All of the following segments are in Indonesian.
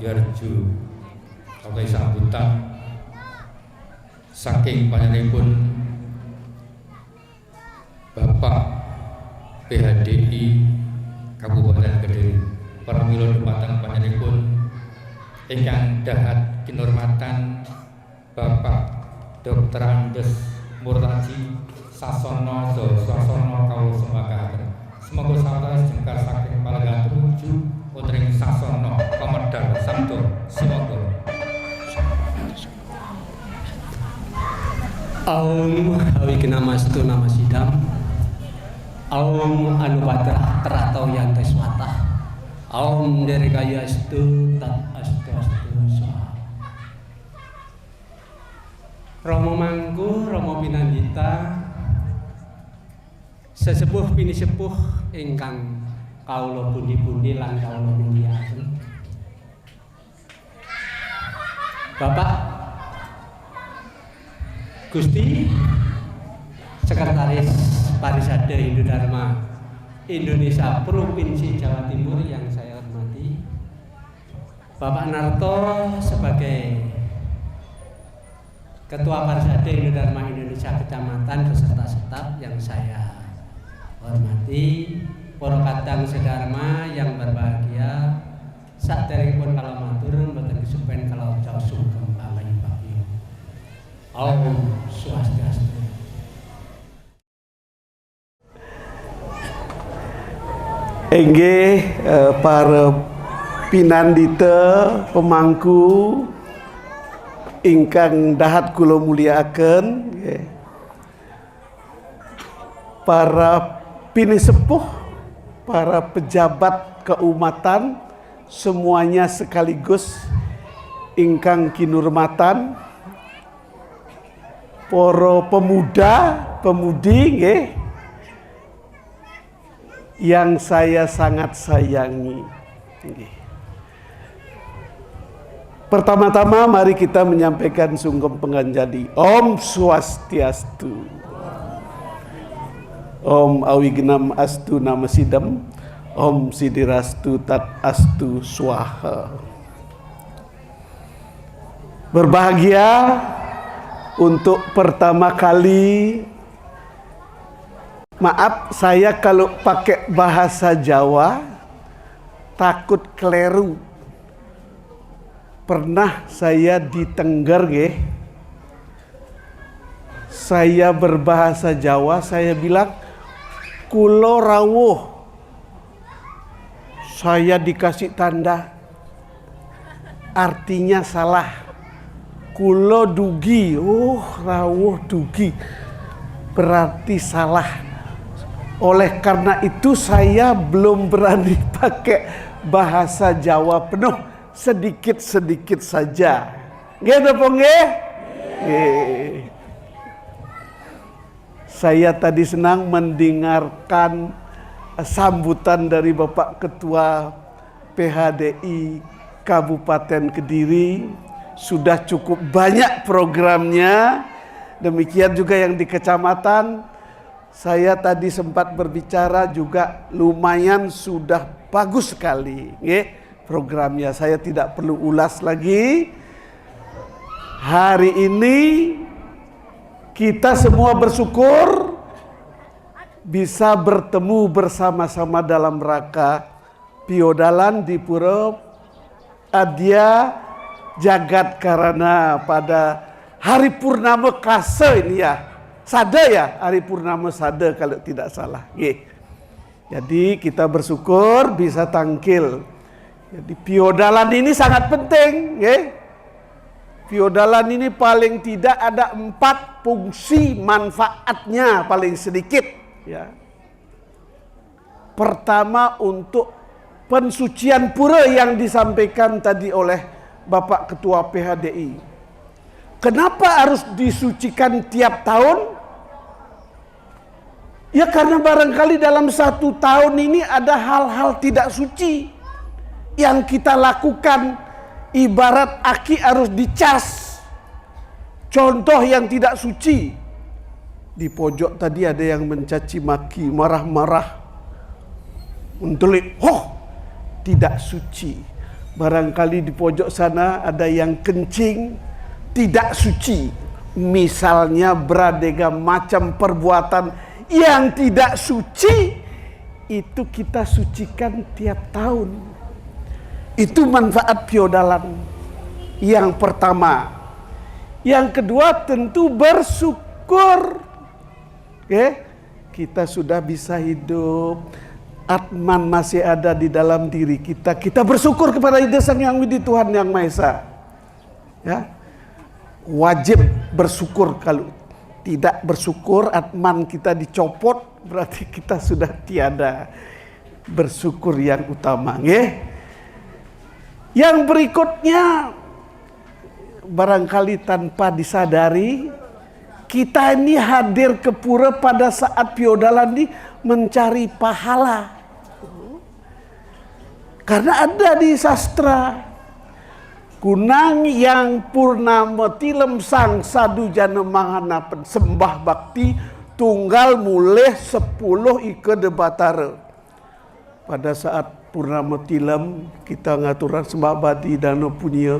Garju oke sambutan saking panjenenganipun Bapak PHDI Kabupaten Kediri. Pramila dumateng panjenenganipun ingkang dahat kinurmatan Bapak Dr. Andes Murtaji Sasono Sasono kawula sembahkaken. Semoga sawetawis jengkar saking palenggan tumuju puntring Sasono Pamedal Samdo semoga. Aum Hawikna Mastu Nama Sidam Aum Anupadrah Teratau Yantai Swatah Aum Derikaya Astu Tat Astu Swaha. Romo Mangku Romo Pinandita sesepuh pini sepuh ingkang kawula pundi-pundi lan kawula muliaken. Bapak Gusti Sekretaris Parisade Hindu Dharma Indonesia Provinsi Jawa Timur yang saya hormati, Bapak Narto sebagai Ketua Parisade Hindu Dharma Indonesia Kecamatan beserta staf yang saya hormati, para kadang sedharma yang berbahagia, saderengipun kala matur mboten kesupen kala ucap sugeng palayipakipun. Om Swastiastu. Inggih para pinandita pemangku ingkang dahat kula mulyakaken, para pinisepuh, para pejabat keumatan semuanya sekaligus ingkang kinurmatan, para pemuda, pemudi yang saya sangat sayangi. Pertama-tama mari kita menyampaikan sungkem penganjali. Om Swastiastu. Om Awignam Astu Nama Sidam. Om Sidirastu Tat Astu Swaha. Berbahagia untuk pertama kali, maaf saya kalau pakai bahasa Jawa takut keliru. Pernah saya di Tengger saya berbahasa Jawa, saya bilang kulo rawuh, saya dikasih tanda artinya salah. Kulo dugi, rawuh dugi berarti salah. Oleh karena itu saya belum berani pakai bahasa Jawa penuh, sedikit-sedikit saja. Nggih napa nggih? Saya tadi senang mendengarkan sambutan dari Bapak Ketua PHDI Kabupaten Kediri. Sudah cukup banyak programnya. Demikian juga yang di kecamatan. Saya tadi sempat berbicara juga lumayan sudah bagus sekali programnya. Saya tidak perlu ulas lagi. Hari ini kita semua bersyukur bisa bertemu bersama-sama dalam rangka Piodalan di Pura Adya Jagat Karana pada hari purnama kase ini ya. Sada ya, hari purnama sada kalau tidak salah. Jadi kita bersyukur bisa tangkil. Jadi Piodalan ini sangat penting. Piodalan ini paling tidak ada 4 fungsi manfaatnya paling sedikit. Pertama untuk pensucian pura yang disampaikan tadi oleh Bapak Ketua PHDI. Kenapa harus disucikan tiap tahun? Ya karena barangkali dalam 1 tahun ini ada hal-hal tidak suci yang kita lakukan. Ibarat aki harus dicas. Contoh yang tidak suci. Di pojok tadi ada yang mencaci maki, marah-marah, mentelik, tidak suci. Barangkali di pojok sana ada yang kencing tidak suci. Misalnya beraneka macam perbuatan yang tidak suci, itu kita sucikan tiap tahun. Itu manfaat piodalan yang pertama. Yang kedua tentu bersyukur. Kita sudah bisa hidup, Atman masih ada di dalam diri kita. Kita bersyukur kepada Ida Sang Yang Widi Tuhan Yang Maha Esa. Ya. Wajib bersyukur. Kalau tidak bersyukur, Atman kita dicopot, berarti kita sudah tiada bersyukur yang utama. Yang berikutnya, barangkali tanpa disadari, kita ini hadir ke pura pada saat piodalan ini mencari pahala. Karena ada di sastra, kunang yang purnama tilem sang sadu jana mahana sembah bakti tunggal mulih 10 ike de batara. Pada saat purnama tilem kita ngaturan sembah bakti dana punya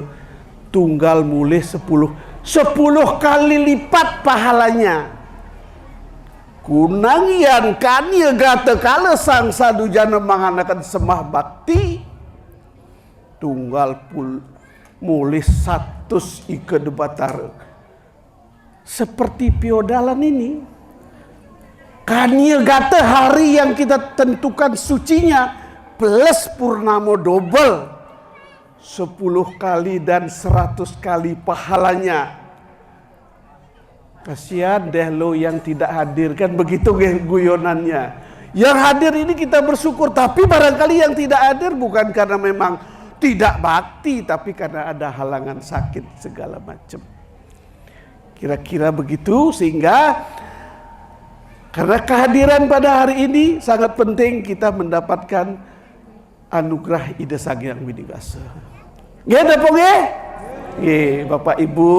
tunggal mulih 10 kali lipat pahalanya. Kunang yang kania gata kala sang sadu jana menganakan semah bakti tunggal mulih 100 ike de batara. Seperti piodalan ini, kania gata hari yang kita tentukan sucinya plus purnama double 10 kali dan 100 kali pahalanya. Kasihan deh lo yang tidak hadir, kan begitu guyonannya. Yang hadir ini kita bersyukur, tapi barangkali yang tidak hadir bukan karena memang tidak bakti, tapi karena ada halangan sakit segala macam. Kira-kira begitu, sehingga karena kehadiran pada hari ini sangat penting kita mendapatkan anugerah Ida Sang Yang Widi Wasa. Ya, dapung ya? Bapak Ibu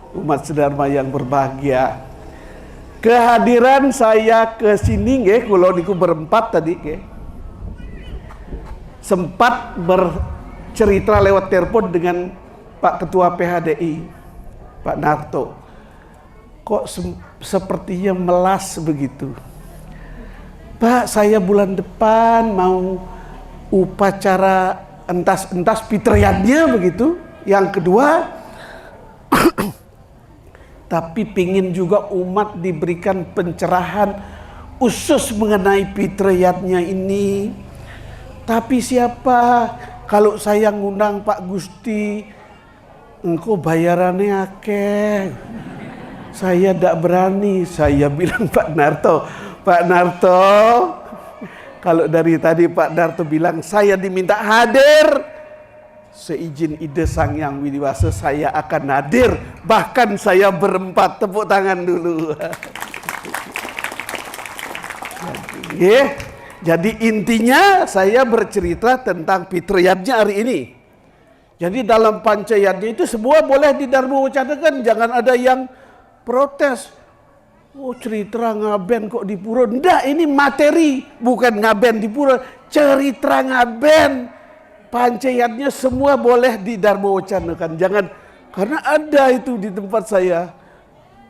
umat sedharma yang berbahagia, kehadiran saya ke sini kalau niku berempat tadi sempat bercerita lewat telepon dengan Pak Ketua PHDI Pak Narto. Kok sepertinya melas begitu, Pak? Saya bulan depan mau upacara entas fitriannya begitu. Yang kedua, tapi pingin juga umat diberikan pencerahan khusus mengenai fitriatnya ini. Tapi siapa? Kalau saya ngundang Pak Gusti, engkau bayarannya akeh. Saya tidak berani. Saya bilang Pak Narto, kalau dari tadi Pak Narto bilang saya diminta hadir, seizin Ida Sang Yang Widi Wasa saya akan hadir. Bahkan saya berempat. Tepuk tangan dulu. Jadi intinya saya bercerita tentang fitriatnya hari ini. Jadi dalam pancayatnya itu semua boleh didharma wacanakan. Jangan ada yang protes. Oh, cerita ngaben kok di pura. Nggak, ini materi, bukan ngaben di pura. Cerita ngaben, pancayatnya semua boleh didharma wacanakan. Jangan, karena ada itu di tempat saya,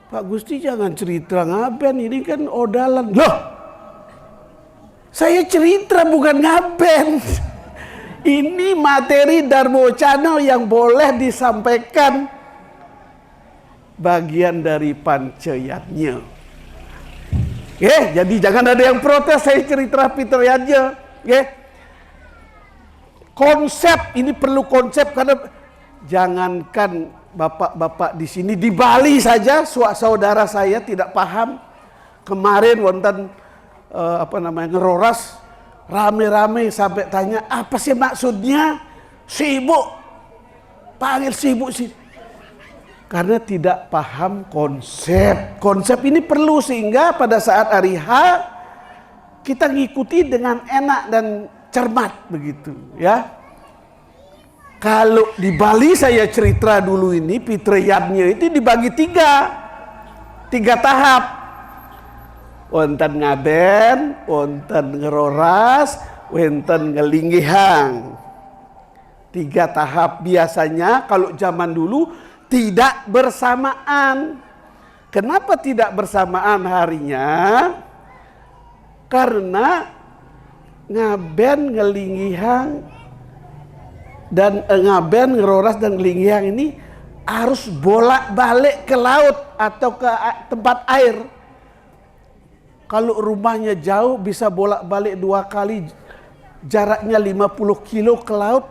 Pak Gusti jangan cerita ngaben, ini kan odalan. Loh, saya cerita bukan ngaben. Ini materi dharma wacana yang boleh disampaikan, bagian dari pancayatnya. Jadi jangan ada yang protes saya cerita fitriatnya. Konsep ini perlu konsep, karena jangankan bapak-bapak di sini, di Bali saja saudara saya tidak paham. Kemarin wonten ngeroras rame-rame sampai tanya apa sih maksudnya si ibu panggil si ibu sih, karena tidak paham konsep. Konsep ini perlu sehingga pada saat hari H kita ngikuti dengan enak dan cermat begitu ya. Kalau di Bali saya cerita dulu ini fitriatnya itu dibagi tiga tahap. Wonten ngaben, wonten ngeroras, wonten ngelinggihang. 3 tahap. Biasanya kalau zaman dulu tidak bersamaan. Kenapa tidak bersamaan harinya? Karena ngaben ngelingihang dan ngaben ngeroras dan ngelingihang ini harus bolak-balik ke laut atau ke tempat air. Kalau rumahnya jauh bisa bolak-balik 2 kali, jaraknya 50 kilo ke laut.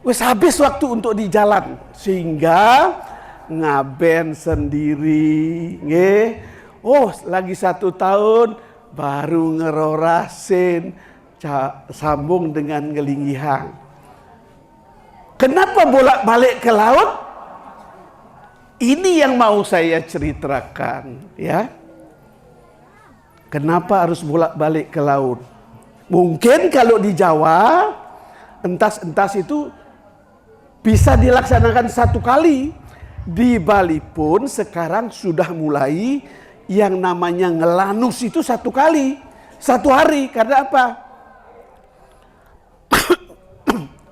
Wes habis waktu untuk di jalan. Sehingga ngaben sendiri. Nge. Oh, lagi 1 tahun baru ngerorasin, sambung dengan ngelingihang. Kenapa bolak-balik ke laut? Ini yang mau saya ceritakan, ya. Kenapa harus bolak-balik ke laut? Mungkin kalau di Jawa, entas-entas itu bisa dilaksanakan 1 kali. Di Bali pun sekarang sudah mulai yang namanya ngelanus itu 1 kali, 1 hari. Karena apa?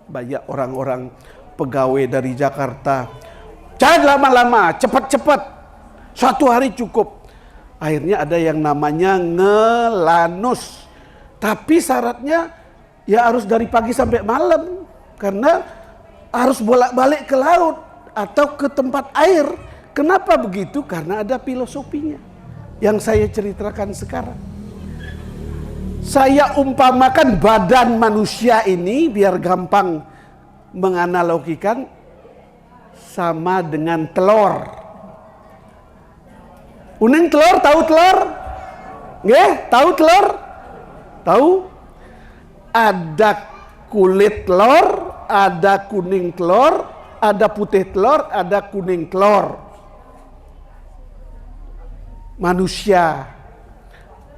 Banyak orang-orang pegawai dari Jakarta, jangan lama-lama, cepat-cepat, 1 hari cukup. Akhirnya ada yang namanya ngelanus. Tapi syaratnya ya harus dari pagi sampai malam. Karena harus bolak-balik ke laut atau ke tempat air. Kenapa begitu? Karena ada filosofinya yang saya ceritakan sekarang. Saya umpamakan badan manusia ini biar gampang menganalogikan sama dengan telur. Kuning telur, tahu telur? Nggih, tahu telur? Tahu? Ada kulit telur, ada kuning telur, ada putih telur, ada kuning telur. Manusia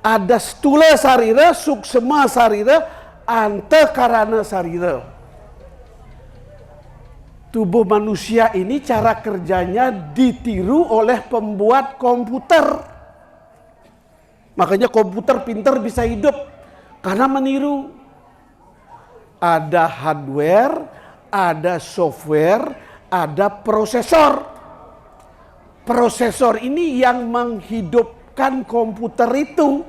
ada stula sarira, suksema sarira, antakarana sarira. Tubuh manusia ini cara kerjanya ditiru oleh pembuat komputer. Makanya komputer pintar bisa hidup karena meniru. Ada hardware, ada software, ada prosesor. Prosesor ini yang menghidupkan komputer itu.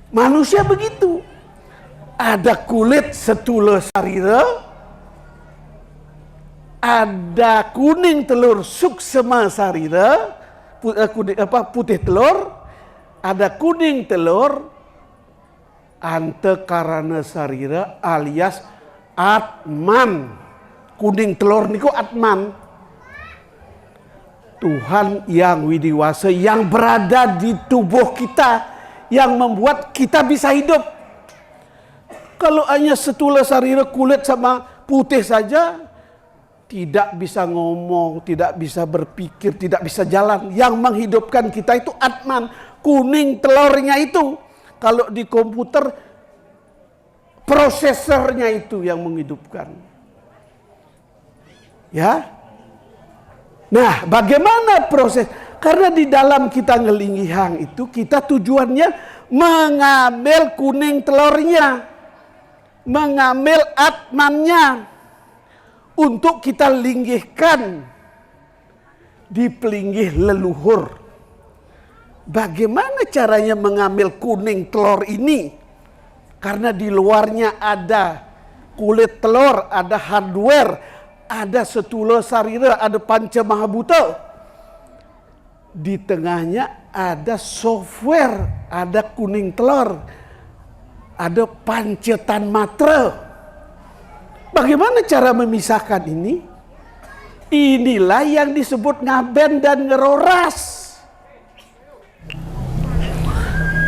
Manusia begitu. Ada kulit setula sarira, ada kuning telur suksema sarira, putih telur, ada kuning telur antakarana sarira alias Atman. Kuning telur niku Atman. Tuhan yang widiwasa yang berada di tubuh kita, yang membuat kita bisa hidup. Kalau hanya setula sarira kulit sama putih saja, tidak bisa ngomong, tidak bisa berpikir, tidak bisa jalan. Yang menghidupkan kita itu Atman, kuning telurnya itu. Kalau di komputer, prosesornya itu yang menghidupkan. Ya. Nah, bagaimana proses? Karena di dalam kita ngelingihang itu, kita tujuannya mengambil kuning telurnya, mengambil Atmannya, untuk kita linggihkan di pelinggih leluhur. Bagaimana caranya mengambil kuning telur ini? Karena di luarnya ada kulit telur, ada hardware, ada setula sarira, ada panca mahabuta. Di tengahnya ada software, ada kuning telur, ada pancetan matra. Bagaimana cara memisahkan ini? Inilah yang disebut ngaben dan ngeroras.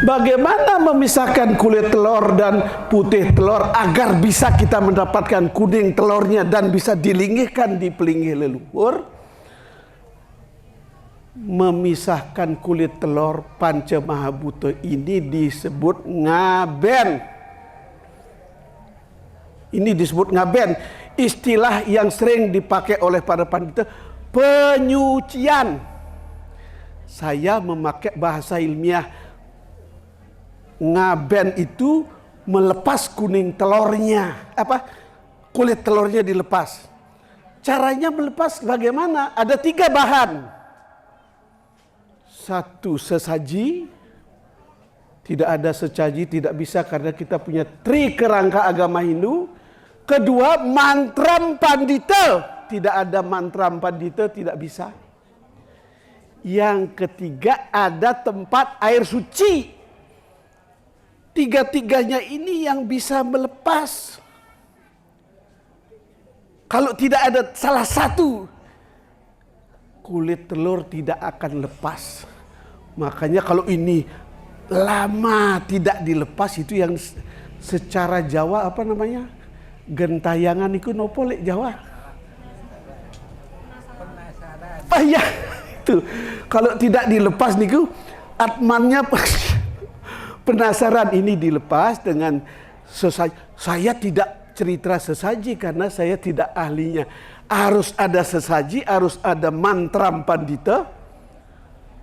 Bagaimana memisahkan kulit telur dan putih telur agar bisa kita mendapatkan kuning telurnya dan bisa dilinggihkan di pelinggih leluhur? Memisahkan kulit telur panca mahabuta ini disebut ngaben. Ini disebut ngaben. Istilah yang sering dipakai oleh para pandita, penyucian. Saya memakai bahasa ilmiah. Ngaben itu melepas kuning telurnya. kulit telurnya dilepas. Caranya melepas bagaimana? Ada 3 bahan. 1 sesaji. Tidak ada sesaji, tidak bisa karena kita punya tri kerangka agama Hindu. Kedua, mantram pandita. Tidak ada mantram pandita, tidak bisa. Yang ketiga, ada tempat air suci. 3-tiganya ini yang bisa melepas. Kalau tidak ada salah satu, kulit telur tidak akan lepas. Makanya kalau ini lama tidak dilepas, itu yang secara Jawa apa namanya? Gentayangan itu nopo lek Jawa. Ah ya, itu. Kalau tidak dilepas niku atmannya penasaran ini dilepas dengan sesaji. Saya tidak cerita sesaji karena saya tidak ahlinya. Harus ada sesaji, harus ada mantram pandita.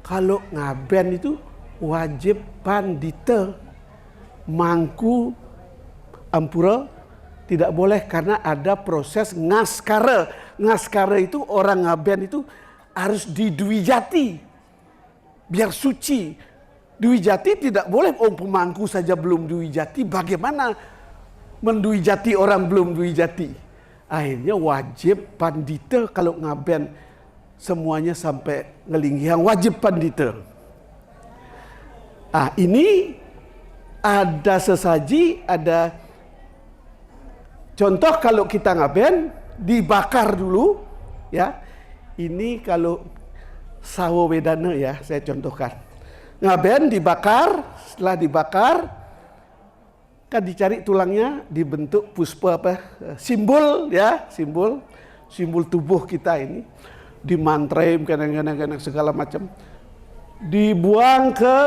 Kalau ngaben itu wajib pandita. Mangku ampura tidak boleh karena ada proses ngaskara. Ngaskara itu orang ngaben itu harus didwijati biar suci. Dwijati tidak boleh pemangku saja belum dwijati. Bagaimana mendwijati orang belum dwijati? Akhirnya wajib pandita kalau ngaben semuanya sampai ngelinggihan wajib pandita. Ini ada sesaji, ada contoh kalau kita ngaben dibakar dulu ya. Ini kalau sawo wedana ya, saya contohkan. Ngaben dibakar, setelah dibakar kan dicari tulangnya, dibentuk puspa apa? Simbol ya, simbol tubuh kita ini. Dimantraim kadang-kadang segala macam. Dibuang ke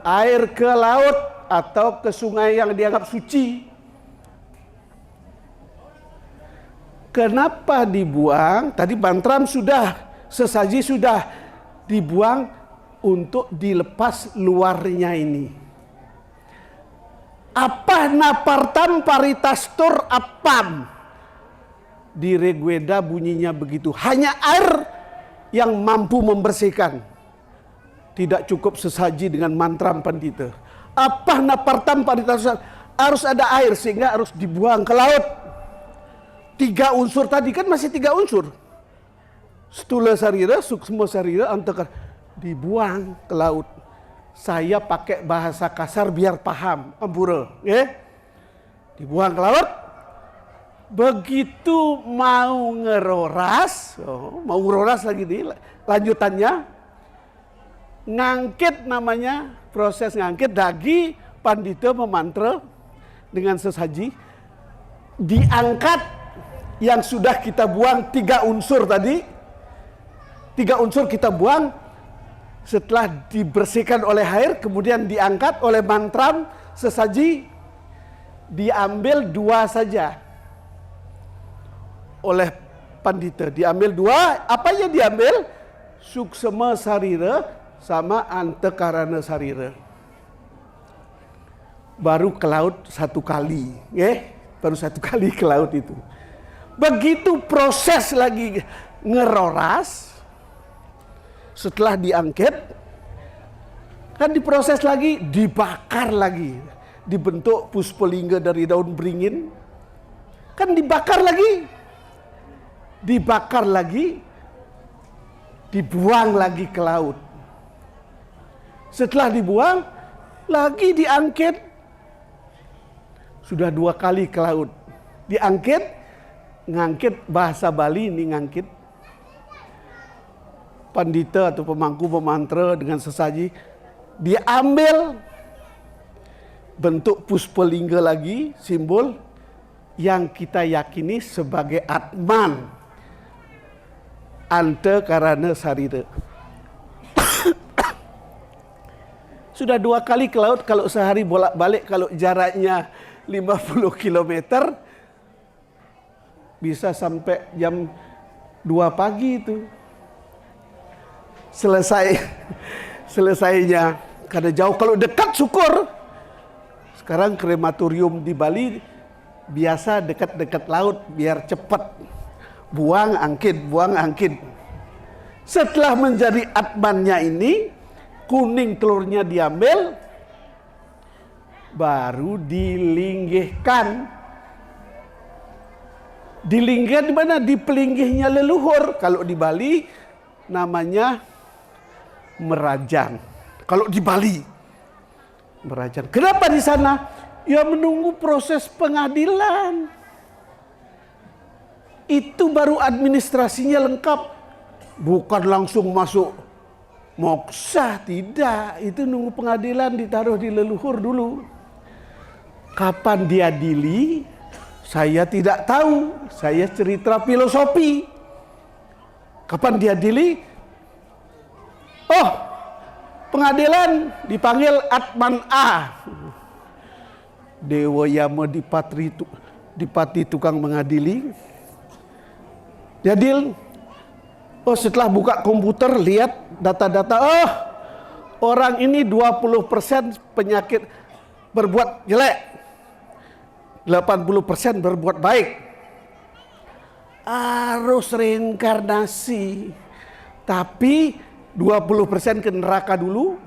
air, ke laut atau ke sungai yang dianggap suci. Kenapa dibuang? Tadi mantram sudah, sesaji sudah dibuang untuk dilepas luarnya ini. Apa napartam paritastur apam? Di Rigveda bunyinya begitu. Hanya air yang mampu membersihkan. Tidak cukup sesaji dengan mantram pandita. Apa napartam paritastur? Harus ada air sehingga harus dibuang ke laut. 3 unsur tadi kan masih 3 unsur. Stula sarira, suksma sarira, antakar dibuang ke laut. Saya pakai bahasa kasar biar paham, ampura, ya. Dibuang ke laut. Begitu mau ngeroras, mau ngeroras lagi nih, lanjutannya ngangkit namanya, proses ngangkit dagi pandita memantra dengan sesaji, diangkat yang sudah kita buang 3 unsur tadi. 3 unsur kita buang, setelah dibersihkan oleh air, kemudian diangkat oleh mantram sesaji, diambil 2 saja oleh pandita. Diambil 2, apa yang diambil? Suksma sarira sama antakarana sarira. Baru ke laut 1 kali, ya, baru 1 kali ke laut itu. Begitu proses lagi ngeroras, setelah diangkat, kan diproses lagi, dibakar lagi. Dibentuk puspalingga dari daun beringin, kan dibakar lagi. Dibakar lagi, dibuang lagi ke laut. Setelah dibuang, lagi diangkat. Sudah 2 kali ke laut. Diangkat, ngangkit bahasa Bali ini ngangkit. Pandita atau pemangku pemantra dengan sesaji diambil bentuk puspalingga lagi, simbol yang kita yakini sebagai Atman, antakarana sarira. Sudah 2 kali ke laut, kalau sehari bolak-balik, kalau jaraknya 50 km bisa sampai jam 2 pagi itu. Selesainya karena jauh. Kalau dekat syukur. Sekarang krematorium di Bali biasa dekat-dekat laut biar cepat. Buang angkit, buang angkit. Setelah menjadi atmannya ini, kuning telurnya diambil, baru dilinggihkan. Dilinggihkan di mana? Di pelinggihnya leluhur. Kalau di Bali namanya merajan. Kalau di Bali merajan. Kenapa di sana? Ya menunggu proses pengadilan. Itu baru administrasinya lengkap. Bukan langsung masuk moksa, tidak. Itu nunggu pengadilan, ditaruh di leluhur dulu. Kapan diadili? Saya tidak tahu. Saya cerita filosofi. Kapan diadili? Oh, pengadilan dipanggil Atman A. Dewa Yama dipati tukang mengadili. Diadil. Oh, setelah buka komputer lihat data-data, oh orang ini 20% penyakit berbuat jelek, 80% berbuat baik. Harus reinkarnasi. Tapi 20% ke neraka dulu,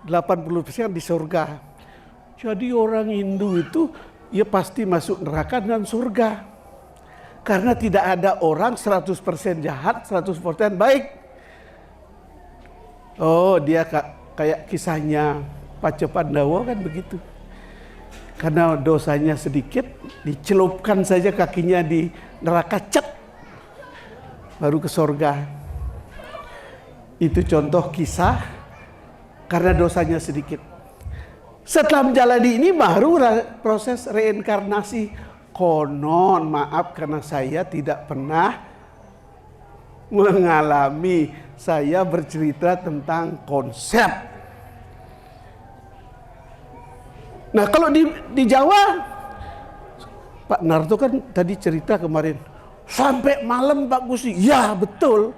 80% di surga. Jadi orang Hindu itu ya pasti masuk neraka dan surga. Karena tidak ada orang 100% jahat, 100% baik. Oh, dia kayak kisahnya Paca Pandawa kan begitu. Karena dosanya sedikit, dicelupkan saja kakinya di neraka, cet, baru ke surga. Itu contoh kisah karena dosanya sedikit. Setelah menjalani ini baru proses reinkarnasi. Konon, maaf karena saya tidak pernah mengalami. Saya bercerita tentang konsep. Nah, kalau di Jawa, Pak Narto kan tadi cerita kemarin, sampai malam Pak Gusti. Ya betul.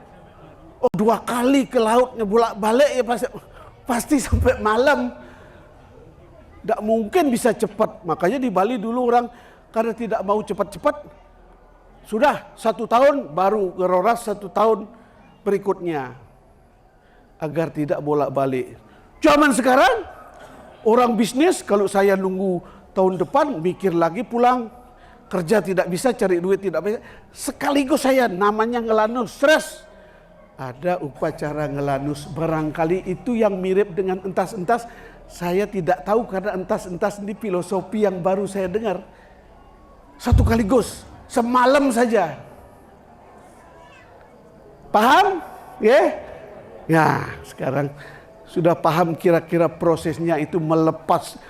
Oh, 2 kali ke lautnya bolak-balik ya pasti sampai malam. Tidak mungkin bisa cepat. Makanya di Bali dulu orang karena tidak mau cepat-cepat, sudah 1 tahun baru ngeroras 1 tahun berikutnya. Agar tidak bolak-balik. Zaman sekarang, orang bisnis kalau saya nunggu tahun depan, mikir lagi pulang. Kerja tidak bisa, cari duit tidak bisa. Sekaligus saya namanya ngelanus, stres. Ada upacara ngelanus, barangkali itu yang mirip dengan entas-entas. Saya tidak tahu karena entas-entas ini filosofi yang baru saya dengar. 1 kaligus, semalam saja. Paham? Ya, sekarang sudah paham kira-kira prosesnya itu melepas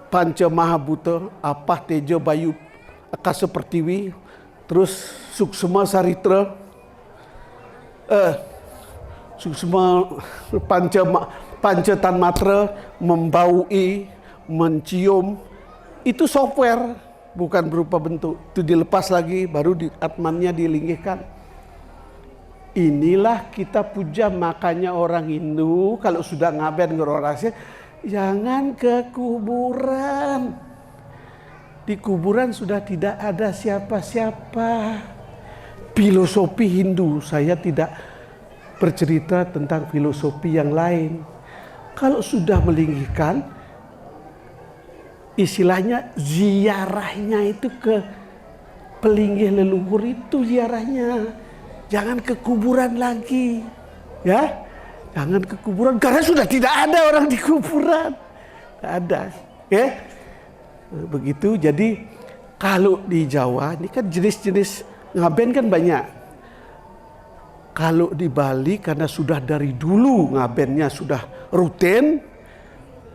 Panca Mahabhuta, Apah Teja Bayu Akasa Pertiwi, terus Suksma Saritra, Suksma Panca Tanmatra, membaui, mencium, itu software. Bukan berupa bentuk, itu dilepas lagi, baru atmannya dilinggihkan. Inilah kita puja, makanya orang Hindu kalau sudah ngaben ngerorasi, jangan ke kuburan. Di kuburan sudah tidak ada siapa-siapa. Filosofi Hindu, saya tidak bercerita tentang filosofi yang lain. Kalau sudah melinggihkan, istilahnya ziarahnya itu ke pelinggih leluhur, itu ziarahnya. Jangan ke kuburan lagi. Ya. Jangan ke kuburan karena sudah tidak ada orang di kuburan. Tidak ada. Ya. Begitu. Jadi kalau di Jawa ini kan jenis-jenis ngaben kan banyak. Kalau di Bali karena sudah dari dulu ngabennya sudah rutin,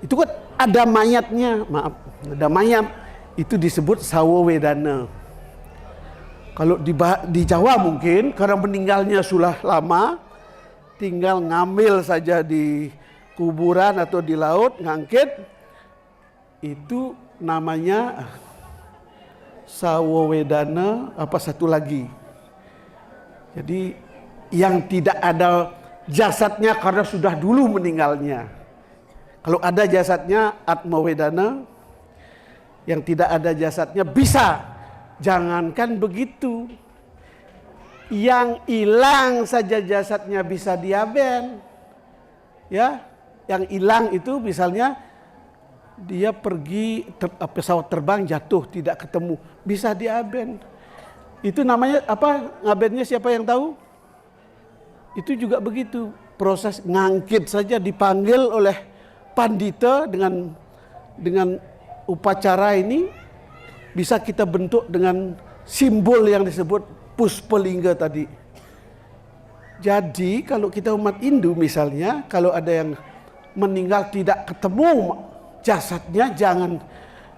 itu kan ada mayatnya, maaf, ada mayat, itu disebut Sawo Wedana. Kalau di Jawa mungkin karena meninggalnya sudah lama, tinggal ngambil saja di kuburan atau di laut, ngangkit, itu namanya Sawo Wedana, apa satu lagi. Jadi yang tidak ada jasadnya karena sudah dulu meninggalnya. Kalau ada jasadnya Atma Wedana, yang tidak ada jasadnya bisa. Jangankan begitu, yang hilang saja jasadnya bisa diaben. Ya, yang hilang itu misalnya dia pergi pesawat terbang jatuh tidak ketemu, bisa diaben. Itu namanya apa? Ngabennya siapa yang tahu? Itu juga begitu. Proses ngangkit saja dipanggil oleh pandita dengan upacara ini bisa kita bentuk dengan simbol yang disebut puspalingga tadi. Jadi kalau kita umat Hindu misalnya, kalau ada yang meninggal tidak ketemu jasadnya,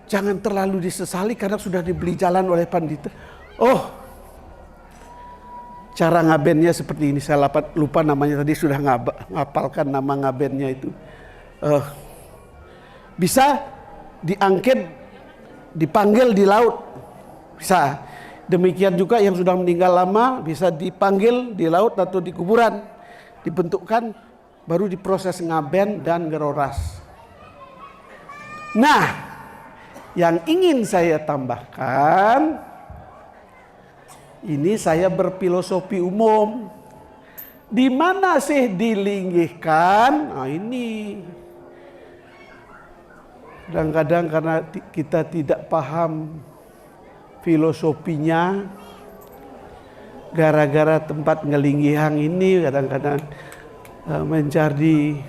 jangan terlalu disesali karena sudah dibeli jalan oleh pandita. Oh, cara ngabennya seperti ini. Saya lupa namanya tadi, sudah ngapalkan nama ngabennya itu. Bisa diangkit, dipanggil di laut, bisa. Demikian juga yang sudah meninggal lama bisa dipanggil di laut atau di kuburan, dibentukkan, baru diproses ngaben dan ngeroras. Nah, yang ingin saya tambahkan, ini saya berfilosofi umum. Di mana sih dilinggihkan? Nah ini. Kadang-kadang karena kita tidak paham filosofinya, gara-gara tempat ngelinggihang ini kadang-kadang mencari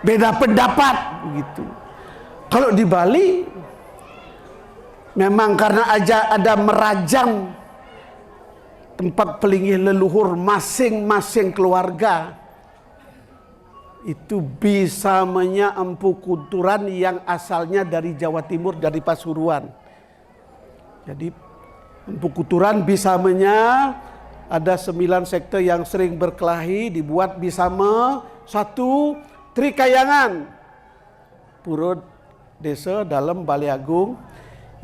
beda pendapat begitu. Kalau di Bali memang karena aja ada merajang tempat pelinggih leluhur masing-masing keluarga, itu bisa Empu Kuturan yang asalnya dari Jawa Timur, dari Pasuruan. Jadi Empu Kuturan bisamanya ada 9 sekte yang sering berkelahi, dibuat bisama 1 Trikayangan Pura Desa dalam Baliagung,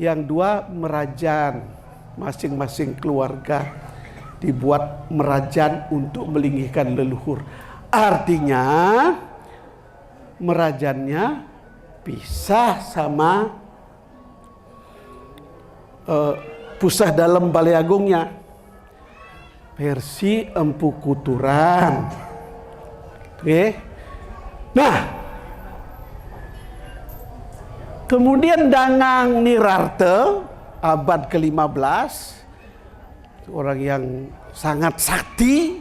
yang 2 Merajan, masing-masing keluarga dibuat merajan untuk melinggihkan leluhur. Artinya merajannya pisah sama pusah dalam Baliagungnya, versi Empu Kuturan. Oke. Nah, kemudian Dangang Nirarte abad ke-15, orang yang sangat sakti.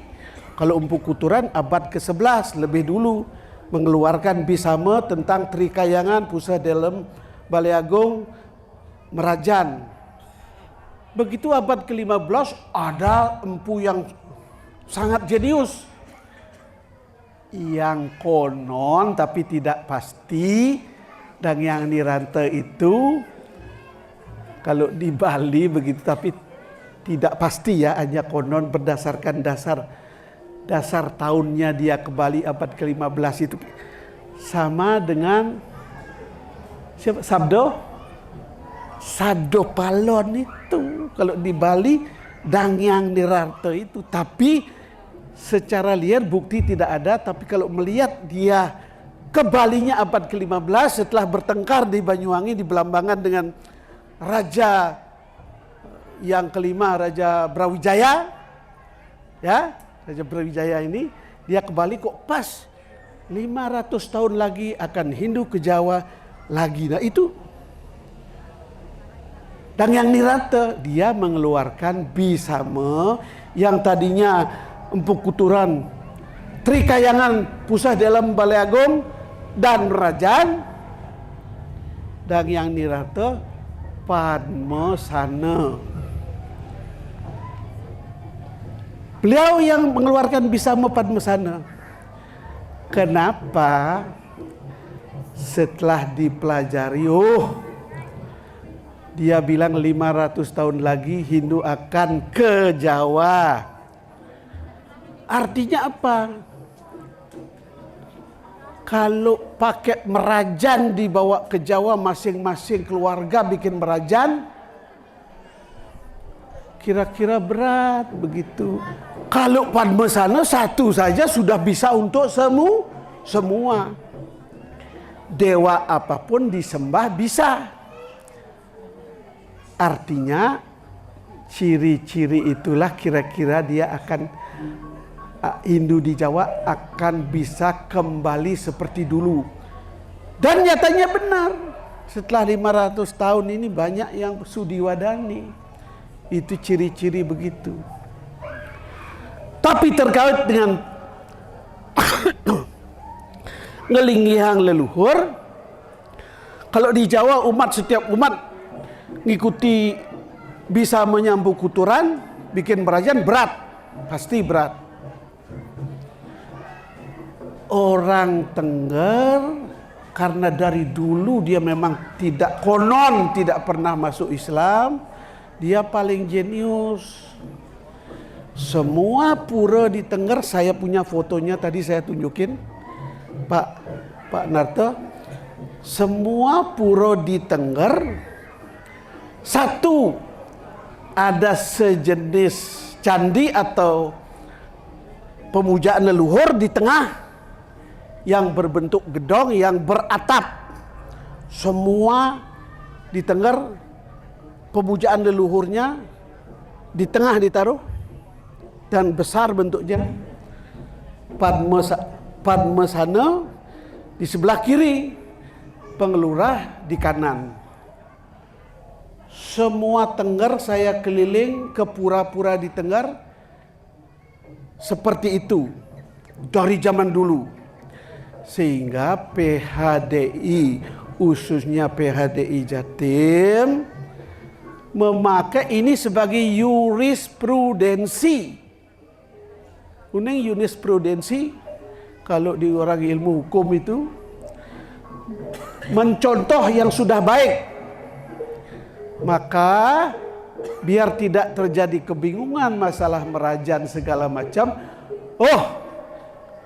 Kalau Empu Kuturan abad ke-11, lebih dulu, mengeluarkan bisama tentang Trikayangan, pusah dalam Baliagung, Merajan. Begitu abad ke-15 ada empu yang sangat jenius, yang konon tapi tidak pasti. Dan yang Nirante itu kalau di Bali begitu, tapi tidak pasti ya, hanya konon berdasarkan dasar tahunnya dia ke Bali abad ke-15 itu sama dengan siapa? Sado Palon itu kalau di Bali, Dangyang Nirarte itu. Tapi secara liar bukti tidak ada, tapi kalau melihat dia ke Balinya abad ke-15 setelah bertengkar di Banyuwangi di Belambangan dengan raja yang kelima, Raja Brawijaya. Ya, Raja Brawijaya ini dia ke Bali kok pas 500 tahun lagi akan Hindu ke Jawa lagi. Nah itu Dangyang Nirarte, dia mengeluarkan bisama yang tadinya Empu Kuturan Trikayangan, pusah dalam Baliagung dan Merajan. Dangyang Nirarte Padmasana. Beliau yang mengeluarkan bisama Padmasana. Kenapa? Setelah dipelajari, dia bilang 500 tahun lagi Hindu akan ke Jawa. Artinya apa? Kalau pakai merajan dibawa ke Jawa, masing-masing keluarga bikin merajan, kira-kira berat begitu. Kalau Padmasana satu saja sudah bisa untuk semua. Dewa apapun disembah bisa. Artinya ciri-ciri itulah kira-kira dia akan Hindu di Jawa akan bisa kembali seperti dulu. Dan nyatanya benar. Setelah 500 tahun ini banyak yang sudiwadani. Itu ciri-ciri begitu. Tapi terkait dengan ngelinggihan leluhur, kalau di Jawa setiap umat ngikuti bisa menyambung kuturan, bikin berajan berat, pasti berat. Orang Tengger karena dari dulu dia memang tidak pernah masuk Islam, dia paling jenius. Semua pura di Tengger, saya punya fotonya tadi saya tunjukin, Pak Narto. Semua pura di Tengger, satu ada sejenis candi atau pemujaan leluhur di tengah yang berbentuk gedong yang beratap. Semua di Tengger pemujaan leluhurnya di tengah ditaruh dan besar bentuknya. Padmasana di sebelah kiri, pengelurah di kanan. Semua Tengger saya keliling ke pura-pura di Tengger seperti itu dari zaman dulu. Sehingga PHDI, khususnya PHDI Jatim, memakai ini sebagai jurisprudensi. Kuning jurisprudensi, kalau di orang ilmu hukum itu mencontoh yang sudah baik. Maka biar tidak terjadi kebingungan masalah merajan segala macam,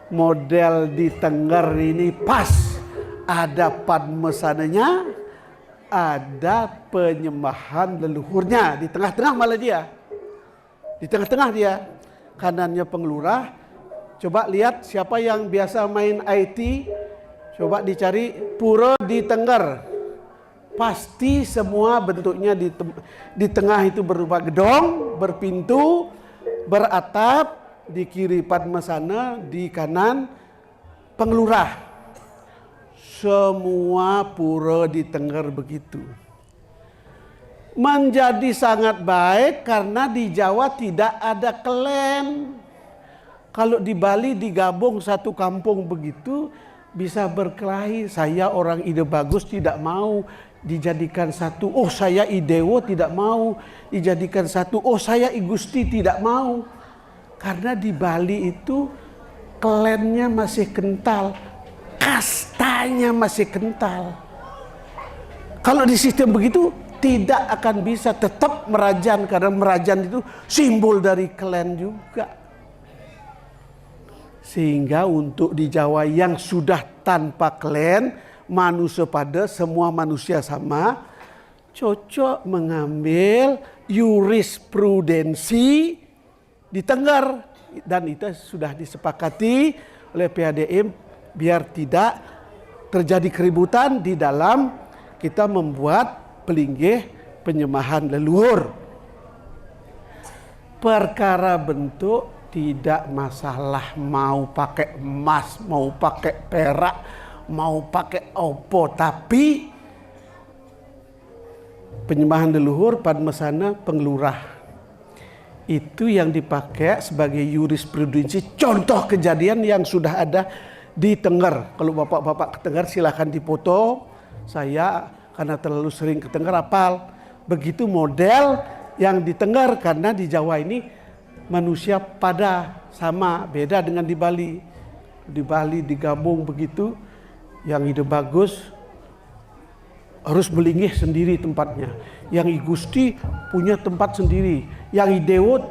model di Tengger ini pas, ada padmasananya, ada penyembahan leluhurnya di tengah-tengah, malah dia di tengah-tengah dia, kanannya pengelurah. Coba lihat siapa yang biasa main IT, coba dicari pura di Tengger. Pasti semua bentuknya di tengah itu berupa gedong, berpintu, beratap, di kiri padmasana, di kanan pengelurah. Semua pura di Tengger begitu. Menjadi sangat baik karena di Jawa tidak ada klan. Kalau di Bali digabung satu kampung begitu bisa berkelahi. Saya orang Ide Bagus tidak mau dijadikan satu. Saya Idewo tidak mau dijadikan satu. Saya I Gusti tidak mau. Karena di Bali itu klannya masih kental, kastanya masih kental. Kalau di sistem begitu tidak akan bisa tetap merajan, karena merajan itu simbol dari klan juga. Sehingga untuk di Jawa yang sudah tanpa klan, manusia pada semua manusia sama, cocok mengambil jurisprudensi di Tengger, dan itu sudah disepakati oleh PHDI biar tidak terjadi keributan di dalam kita membuat pelinggih penyembahan leluhur. Perkara bentuk tidak masalah, mau pakai emas, mau pakai perak, mau pakai opo, tapi penyembahan leluhur padmasana pengelurah itu yang dipakai sebagai jurisprudensi, contoh kejadian yang sudah ada di Tengger. Kalau bapak-bapak ke Tengger silahkan dipoto. Saya karena terlalu sering ke Tengger hafal. Begitu model yang di Tengger, karena di Jawa ini manusia pada sama, beda dengan di Bali. Di Bali digabung begitu, yang Ide Bagus harus melinggih sendiri tempatnya. Yang I Gusti punya tempat sendiri. Yang I Dewo,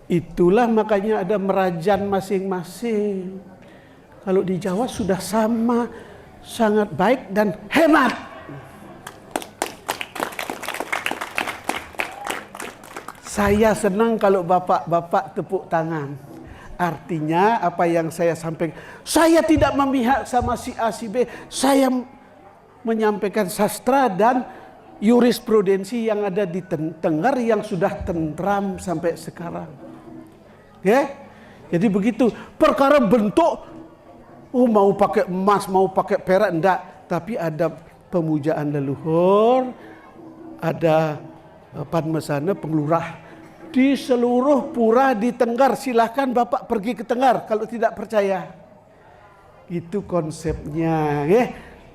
itulah makanya ada merajan masing-masing. Kalau di Jawa sudah sama, sangat baik dan hemat. Saya senang kalau bapak-bapak tepuk tangan. Artinya apa yang saya sampaikan, saya tidak memihak sama si A si B. Saya menyampaikan sastra dan jurisprudensi yang ada di Tengger yang sudah tentram sampai sekarang. Ya, jadi begitu. Perkara bentuk, mau pakai emas, mau pakai perak, enggak. Tapi ada pemujaan leluhur, ada Padmasana penglurah di seluruh pura di Tengger. Silahkan Bapak pergi ke Tengger kalau tidak percaya. Itu konsepnya. Ya.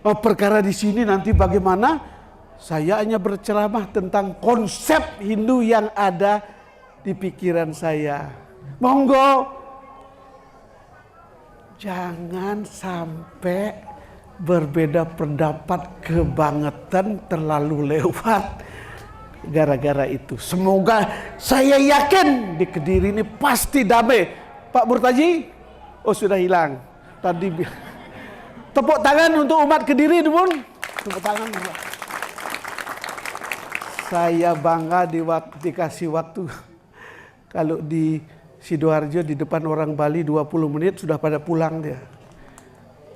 Perkara di sini nanti bagaimana? Saya hanya berceramah tentang konsep Hindu yang ada di pikiran saya. Monggo, jangan sampai berbeda pendapat kebangetan terlalu lewat gara-gara itu. Semoga, saya yakin di Kediri ini pasti damai. Pak Murtaji, oh sudah hilang tadi. Tepuk tangan untuk umat Kediri, Bun. Tepuk tangan. Saya bangga dikasih waktu. Kalau di Sidoarjo di depan orang Bali 20 menit sudah pada pulang dia.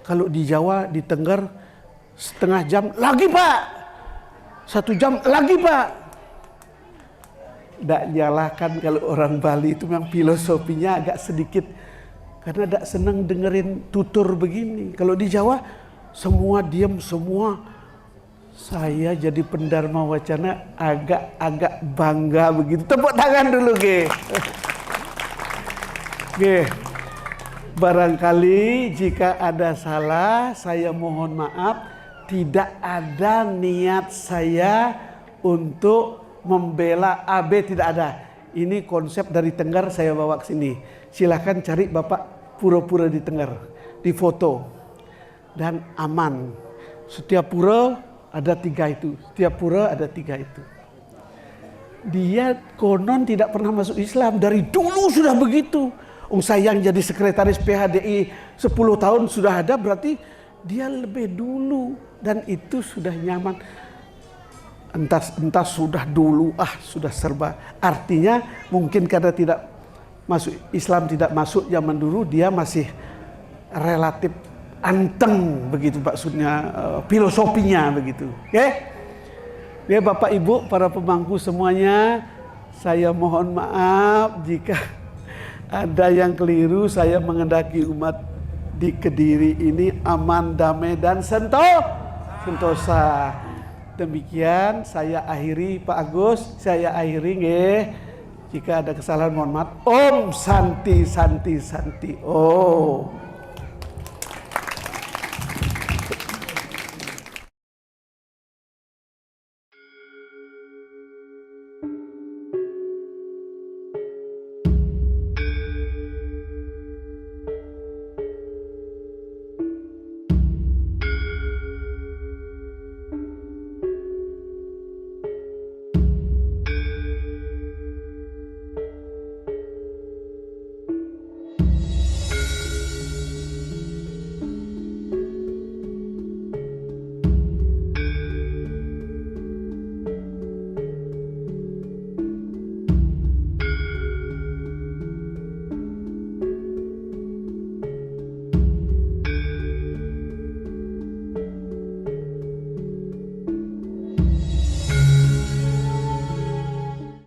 Kalau di Jawa, di Tengger setengah jam lagi Pak. 1 jam lagi Pak. Tidak nyalahkan kalau orang Bali itu memang filosofinya agak sedikit. Karena tidak senang dengerin tutur begini. Kalau di Jawa semua diam semua. Saya jadi pendarma wacana agak bangga begitu. Tepuk tangan dulu, Ge. Ge. Barangkali jika ada salah, saya mohon maaf. Tidak ada niat saya untuk membela AB, tidak ada. Ini konsep dari Tengger saya bawa ke sini. Silahkan cari Bapak pura-pura di Tengger, di foto. Dan aman. Setiap pura ada 3 itu. Setiap pura ada 3 itu. Dia konon tidak pernah masuk Islam. Dari dulu sudah begitu. Saya yang jadi sekretaris PHDI 10 tahun sudah ada, berarti dia lebih dulu. Dan itu sudah nyaman. Entah sudah dulu, sudah serba. Artinya mungkin karena tidak masuk Islam, tidak masuk zaman dulu, dia masih relatif anteng begitu maksudnya, filosofinya begitu. Oke? Ya Bapak Ibu, para pemangku semuanya, saya mohon maaf jika ada yang keliru. Saya mengendaki umat di Kediri ini aman, damai dan sentosa. Demikian saya akhiri, Pak Agus, saya akhiri nggih. Jika ada kesalahan mohon maaf. Om Santi Santi Santi. Oh.